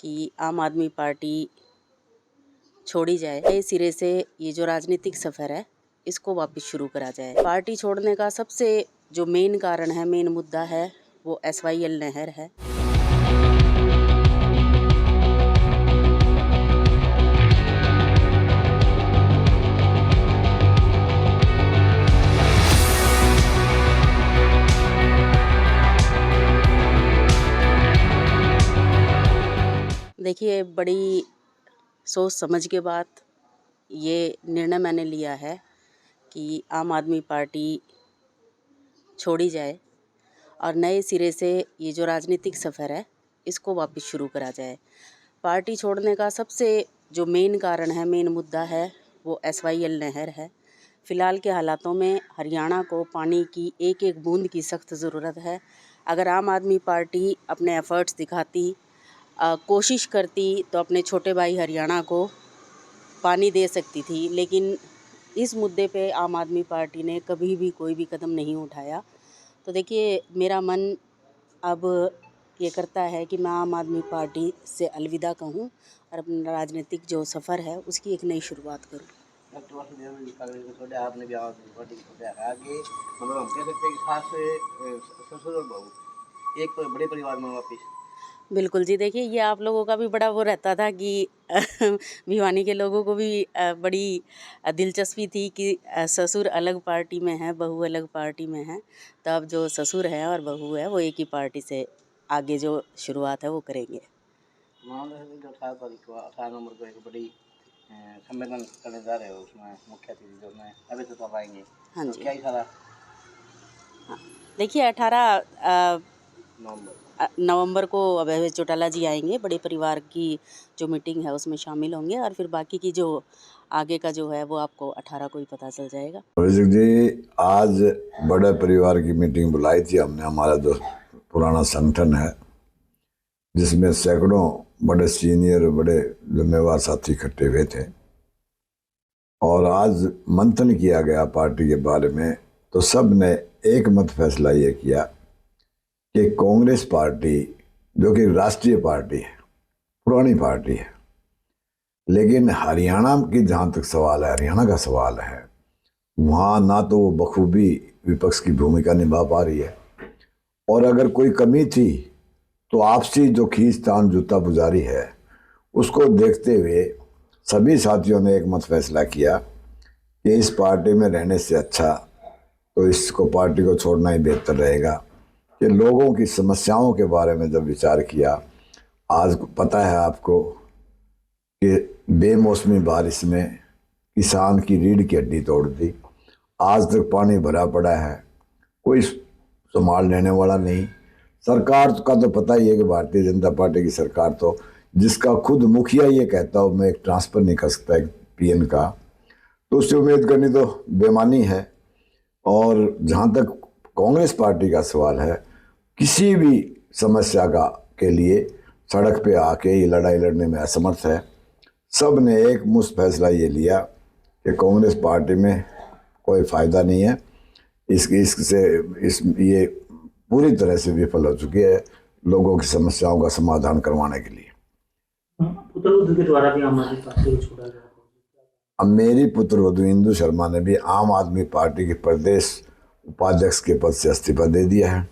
कि आम आदमी पार्टी छोड़ी जाए, नए सिरे से ये जो राजनीतिक सफ़र है इसको वापस शुरू करा जाए। पार्टी छोड़ने का सबसे जो मेन कारण है, मेन मुद्दा है, वो SYL नहर है। देखिए, बड़ी सोच समझ के बाद ये निर्णय मैंने लिया है कि आम आदमी पार्टी छोड़ी जाए और नए सिरे से ये जो राजनीतिक सफ़र है इसको वापस शुरू करा जाए। पार्टी छोड़ने का सबसे जो मेन कारण है, मेन मुद्दा है, वो SYL नहर है। फ़िलहाल के हालातों में हरियाणा को पानी की एक एक बूंद की सख्त ज़रूरत है। अगर आम आदमी पार्टी अपने एफ़र्ट्स दिखाती, कोशिश करती तो अपने छोटे भाई हरियाणा को पानी दे सकती थी, लेकिन इस मुद्दे पे आम आदमी पार्टी ने कभी भी कोई भी कदम नहीं उठाया। तो देखिए, मेरा मन अब ये करता है कि मैं आम आदमी पार्टी से अलविदा कहूँ और अपना राजनीतिक जो सफ़र है उसकी एक नई शुरुआत करूँ। आपने भी आवाज़ पार्टी की आगे मतलब हम कह सकते हैं कि सास ससुर और बहू एक बड़े परिवार में वापिस। बिल्कुल जी, देखिए ये आप लोगों का भी बड़ा वो रहता था कि भिवानी के लोगों को भी बड़ी दिलचस्पी थी कि ससुर अलग पार्टी में है, बहू अलग पार्टी में है। तो अब जो ससुर है और बहू है वो एक ही पार्टी से आगे जो शुरुआत है वो करेंगे। मान लो जो 18 नवंबर को एक बड़ी सम्मेलन करने जा रहे हो, उसमें मुख्य अतिथि जो मैं अभी तो आएंगे। हाँ तो जी, क्या ही सारा देखिए 18 नवंबर नवंबर को अभय चौटाला जी आएंगे। बड़े परिवार की जो मीटिंग है उसमें शामिल होंगे और फिर बाकी की जो आगे का जो है वो आपको 18 को ही पता चल जाएगा। जी, आज बड़े परिवार की मीटिंग बुलाई थी हमने। हमारा जो पुराना संगठन है जिसमें सैकड़ों बड़े सीनियर बड़े जिम्मेवार साथी इकट्ठे हुए थे और आज मंथन किया गया पार्टी के बारे में। तो सब ने एक मत फैसला ये किया कि कांग्रेस पार्टी जो कि राष्ट्रीय पार्टी है, पुरानी पार्टी है, लेकिन हरियाणा की जहाँ तक सवाल है, हरियाणा का सवाल है, वहाँ ना तो वो बखूबी विपक्ष की भूमिका निभा पा रही है और अगर कोई कमी थी तो आपसी जो खींचतान जूता पुजारी है उसको देखते हुए सभी साथियों ने एक मत फैसला किया कि इस पार्टी में रहने से अच्छा तो इसको पार्टी को छोड़ना ही बेहतर रहेगा। कि लोगों की समस्याओं के बारे में जब विचार किया, आज पता है आपको कि बेमौसमी बारिश में किसान की रीढ़ की हड्डी तोड़ दी। आज तक पानी भरा पड़ा है, कोई संभाल लेने वाला नहीं। सरकार का तो पता ही है कि भारतीय जनता पार्टी की सरकार तो जिसका खुद मुखिया ये कहता हो मैं एक ट्रांसफर नहीं कर सकता एक PN का, तो उससे उम्मीद करनी तो बेमानी है। और जहाँ तक कांग्रेस पार्टी का सवाल है, किसी भी समस्या का के लिए सड़क पे आके ये लड़ाई लड़ने में असमर्थ है। सब ने एक मुश्त फैसला ये लिया कि कांग्रेस पार्टी में कोई फ़ायदा नहीं है, ये पूरी तरह से विफल हो चुकी है लोगों की समस्याओं का समाधान करवाने के लिए। पुत्रवधू के द्वारा भी आम आदमी पार्टी को छोड़ा गया। अब मेरी पुत्रवधू इंदु शर्मा ने भी आम आदमी पार्टी के प्रदेश उपाध्यक्ष के पद से इस्तीफा दे दिया है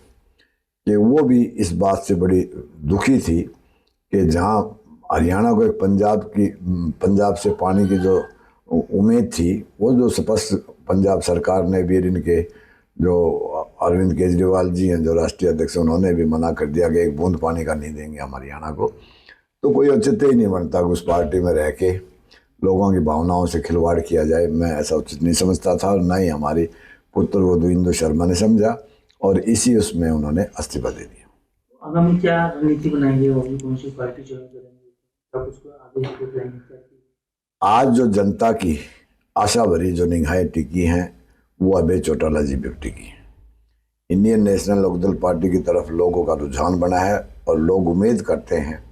कि वो भी इस बात से बड़ी दुखी थी कि जहाँ हरियाणा को एक पंजाब से पानी की जो उम्मीद थी, वो जो स्पष्ट पंजाब सरकार ने भी, इनके जो अरविंद केजरीवाल जी हैं जो राष्ट्रीय अध्यक्ष, उन्होंने भी मना कर दिया कि एक बूंद पानी का नहीं देंगे हम हरियाणा को। तो कोई औचित्य ही नहीं बनता कि उस पार्टी में रह के लोगों की भावनाओं से खिलवाड़ किया जाए। मैं ऐसा उचित नहीं समझता था और ना ही हमारी पुत्रवधू इंदु शर्मा ने समझा और इसी उसमें उन्होंने इस्तीफा दे दिया। आगामी क्या रणनीति बनाएंगे, होगी कौन सी पार्टी ज्वाइन करेंगे, तब उसको आगे प्लानिंग करती है? आज जो जनता की आशा भरी जो निगाहें टिकी हैं वो अभय चौटाला जी पे टिकी हैं। इंडियन नेशनल लोकदल पार्टी की तरफ लोगों का रुझान बना है और लोग उम्मीद करते हैं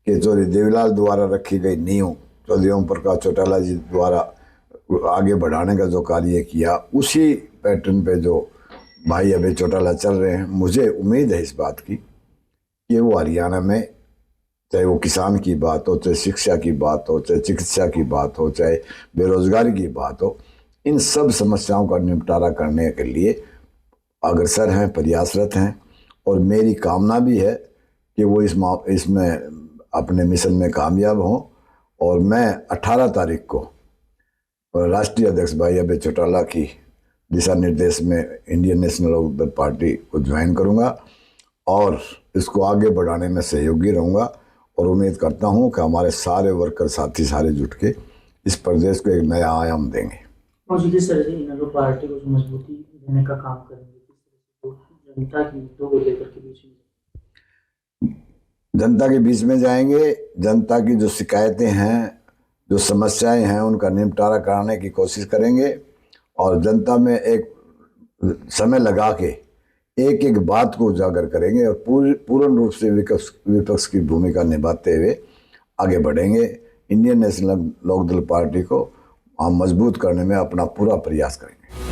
कि चौधरी देवीलाल द्वारा रखी गई नींव चौधरी ओम प्रकाश चौटाला जी द्वारा आगे बढ़ाने का जो कार्य किया, उसी पैटर्न पे जो भाई अभय चौटाला चल रहे हैं। मुझे उम्मीद है इस बात की कि वो हरियाणा में चाहे वो किसान की बात हो, चाहे शिक्षा की बात हो, चाहे चिकित्सा की बात हो, चाहे बेरोजगारी की बात हो, इन सब समस्याओं का निपटारा करने के लिए अग्रसर हैं, प्रयासरत हैं। और मेरी कामना भी है कि वो इसमें अपने मिशन में कामयाब हों। और मैं 18 तारीख को राष्ट्रीय अध्यक्ष भाई अभय चौटाला की दिशा निर्देश में इंडियन नेशनल लोकदल पार्टी को ज्वाइन करूंगा और इसको आगे बढ़ाने में सहयोगी रहूंगा। और उम्मीद करता हूं कि हमारे सारे वर्कर साथी सारे जुट के इस प्रदेश को एक नया आयाम देंगे। और जिस तरह से इन लोग पार्टी को मजबूती देने का काम करेंगे, जनता की मुद्दों को लेकर के बीच में जनता के बीच में जाएंगे, जनता की जो शिकायतें हैं, जो समस्याएं हैं, उनका निपटारा कराने की कोशिश करेंगे और जनता में एक समय लगा के एक एक बात को उजागर करेंगे और पूर्ण रूप से विपक्ष की भूमिका निभाते हुए आगे बढ़ेंगे। इंडियन नेशनल लोकदल पार्टी को हम मजबूत करने में अपना पूरा प्रयास करेंगे।